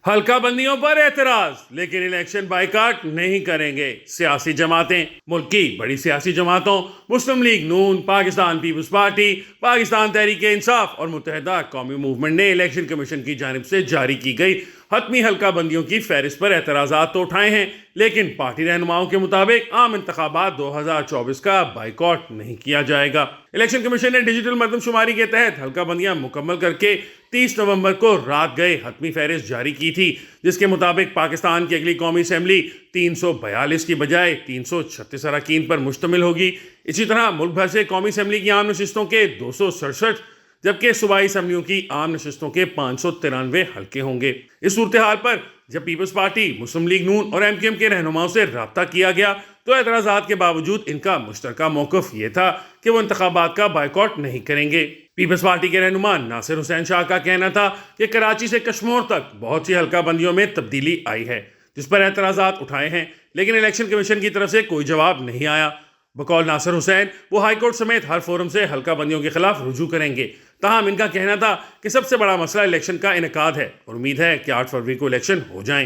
حلقہ بندیوں پر اعتراض لیکن الیکشن بائیکاٹ نہیں کریں گے سیاسی جماعتیں۔ ملک کی بڑی سیاسی جماعتوں مسلم لیگ نون، پاکستان پیپلز پارٹی، پاکستان تحریک انصاف اور متحدہ قومی موومنٹ نے الیکشن کمیشن کی جانب سے جاری کی گئی حتمی حلقہ بندیوں کی فہرست پر اعتراضات تو اٹھائے ہیں، لیکن پارٹی رہنماؤں کے مطابق عام انتخابات 2024 کا بائیکاٹ نہیں کیا جائے گا۔ الیکشن کمیشن نے ڈیجیٹل مردم شماری کے تحت حلقہ بندیاں مکمل کر کے 30 نومبر کو رات گئے حتمی فہرست جاری کی تھی، جس کے مطابق پاکستان کی اگلی قومی اسمبلی 342 کی بجائے 336 اراکین پر مشتمل ہوگی۔ اسی طرح ملک بھر سے قومی اسمبلی کی عام نشستوں کے 267 جبکہ صوبائی اسمبلیوں کی عام نشستوں کے 593 حلقے ہوں گے۔ اس صورتحال پر جب پیپلز پارٹی، مسلم لیگ نون اور MQM کے رہنماؤں سے رابطہ کیا گیا تو اعتراضات کے باوجود ان کا مشترکہ موقف یہ تھا کہ وہ انتخابات کا بائیکاٹ نہیں کریں گے۔ پیپلز پارٹی کے رہنما ناصر حسین شاہ کا کہنا تھا کہ کراچی سے کشمور تک بہت سی حلقہ بندیوں میں تبدیلی آئی ہے، جس پر اعتراضات اٹھائے ہیں، لیکن الیکشن کمیشن کی طرف سے کوئی جواب نہیں آیا۔ بقول ناصر حسین وہ ہائی کورٹ سمیت ہر فورم سے حلقہ بندیوں کے خلاف رجوع کریں گے، تاہم ان کا کہنا تھا کہ سب سے بڑا مسئلہ الیکشن کا انعقاد ہے اور امید ہے کہ 8 فروری کو الیکشن ہو جائیں۔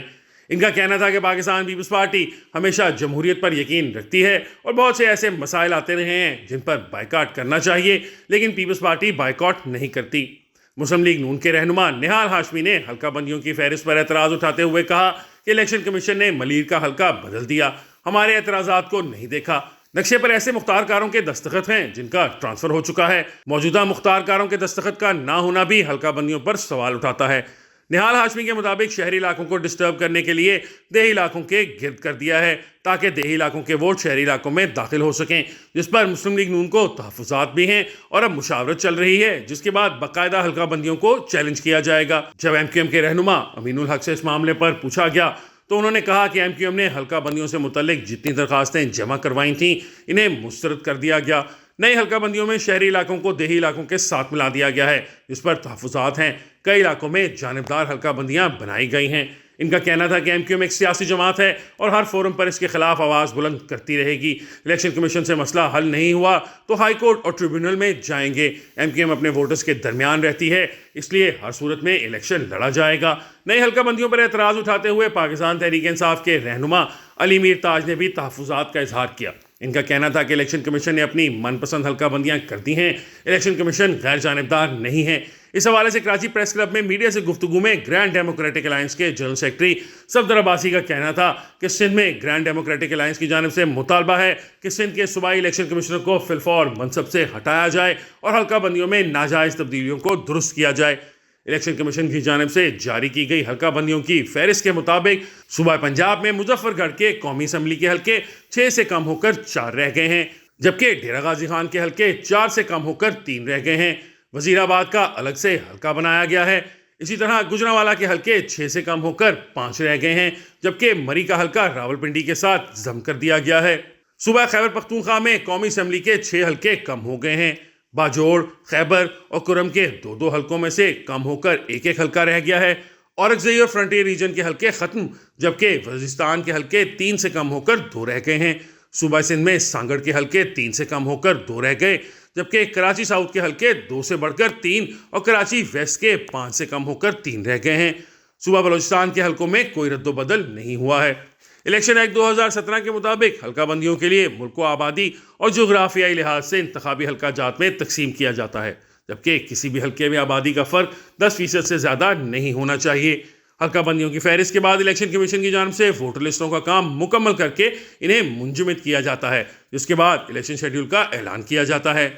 ان کا کہنا تھا کہ پاکستان پیپلز پارٹی ہمیشہ جمہوریت پر یقین رکھتی ہے اور بہت سے ایسے مسائل آتے رہے ہیں جن پر بائیکاٹ کرنا چاہیے، لیکن پیپلز پارٹی بائیکاٹ نہیں کرتی۔ مسلم لیگ نون کے رہنما نہال ہاشمی نے حلقہ بندیوں کی فہرست پر اعتراض اٹھاتے ہوئے کہا کہ الیکشن کمیشن نے ملیر کا حلقہ بدل دیا، ہمارے اعتراضات کو نہیں دیکھا۔ نقشے پر ایسے مختار کاروں کے دستخط ہیں جن کا ٹرانسفر ہو چکا ہے، موجودہ مختار کاروں کے دستخط کا نہ ہونا بھی حلقہ بندیوں پر سوال اٹھاتا ہے۔ نہال ہاشمی کے مطابق شہری علاقوں کو ڈسٹرب کرنے کے لیے دیہی علاقوں کے گرد کر دیا ہے تاکہ دیہی علاقوں کے ووٹ شہری علاقوں میں داخل ہو سکیں، جس پر مسلم لیگ نون کو تحفظات بھی ہیں اور اب مشاورت چل رہی ہے، جس کے بعد باقاعدہ حلقہ بندیوں کو چیلنج کیا جائے گا۔ جب MQM کے رہنما امین الحق سے اس معاملے پر پوچھا گیا تو انہوں نے کہا کہ MQM نے حلقہ بندیوں سے متعلق جتنی درخواستیں جمع کروائی تھیں انہیں مسترد کر دیا گیا۔ نئی حلقہ بندیوں میں شہری علاقوں کو دیہی علاقوں کے ساتھ ملا دیا گیا ہے، جس پر تحفظات ہیں۔ کئی علاقوں میں جانبدار حلقہ بندیاں بنائی گئی ہیں۔ ان کا کہنا تھا کہ MQM ایک سیاسی جماعت ہے اور ہر فورم پر اس کے خلاف آواز بلند کرتی رہے گی۔ الیکشن کمیشن سے مسئلہ حل نہیں ہوا تو ہائی کورٹ اور ٹریبیونل میں جائیں گے۔ MQM اپنے ووٹرز کے درمیان رہتی ہے، اس لیے ہر صورت میں الیکشن لڑا جائے گا۔ نئی حلقہ بندیوں پر اعتراض اٹھاتے ہوئے پاکستان تحریک انصاف کے رہنما علی میر تاج نے بھی تحفظات کا اظہار کیا۔ ان کا کہنا تھا کہ الیکشن کمیشن نے اپنی من پسند حلقہ بندیاں کر دی ہیں، الیکشن کمیشن غیر جانبدار نہیں ہے۔ اس حوالے سے کراچی پریس کلب میں میڈیا سے گفتگو میں گرینڈ ڈیموکریٹک الائنس کے جنرل سیکرٹری صفدر عباسی کا کہنا تھا کہ سندھ میں گرینڈ ڈیموکریٹک الائنس کی جانب سے مطالبہ ہے کہ سندھ کے صوبائی الیکشن کمشنر کو فی الفور منصب سے ہٹایا جائے اور حلقہ بندیوں میں ناجائز تبدیلیوں کو درست کیا جائے۔ الیکشن کمیشن کی جانب سے جاری کی گئی حلقہ بندیوں کی فہرست کے مطابق صوبہ پنجاب میں مظفر گڑھ کے قومی اسمبلی کے حلقے 6 سے کم ہو کر 4 رہ گئے ہیں، جبکہ ڈیرہ غازی خان کے حلقے 4 سے کم ہو کر 3 رہ گئے ہیں۔ وزیر آباد کا الگ سے حلقہ بنایا گیا ہے۔ اسی طرح گجرانوالہ کے حلقے 6 سے کم ہو کر 5 رہ گئے ہیں، جبکہ مری کا حلقہ راولپنڈی کے ساتھ ضم کر دیا گیا ہے۔ صوبہ خیبر پختونخوا میں قومی اسمبلی کے 6 حلقے کم ہو گئے ہیں۔ باجوڑ، خیبر اور کرم کے 2 حلقوں میں سے کم ہو کر 1 حلقہ رہ گیا ہے۔ اورکزئی اور فرنٹیئر ریجن کے حلقے ختم، جبکہ وزیرستان کے حلقے 3 سے کم ہو کر 2 رہ گئے ہیں۔ صوبہ سندھ میں سانگڑ کے حلقے 3 سے کم ہو کر 2 رہ گئے، جبکہ کراچی ساؤتھ کے حلقے 2 سے بڑھ کر 3 اور کراچی ویسٹ کے 5 سے کم ہو کر 3 رہ گئے ہیں۔ صوبہ بلوچستان کے حلقوں میں کوئی رد و بدل نہیں ہوا ہے۔ الیکشن ایکٹ 2017 کے مطابق حلقہ بندیوں کے لیے ملک کو آبادی اور جغرافیائی لحاظ سے انتخابی حلقہ جات میں تقسیم کیا جاتا ہے، جبکہ کسی بھی حلقے میں آبادی کا فرق 10% سے زیادہ نہیں ہونا چاہیے۔ حلقہ بندیوں کی فہرست کے بعد الیکشن کمیشن کی جانب سے ووٹر لسٹوں کا کام مکمل کر کے انہیں منجمد کیا جاتا ہے، جس کے بعد الیکشن شیڈیول کا اعلان کیا جاتا ہے۔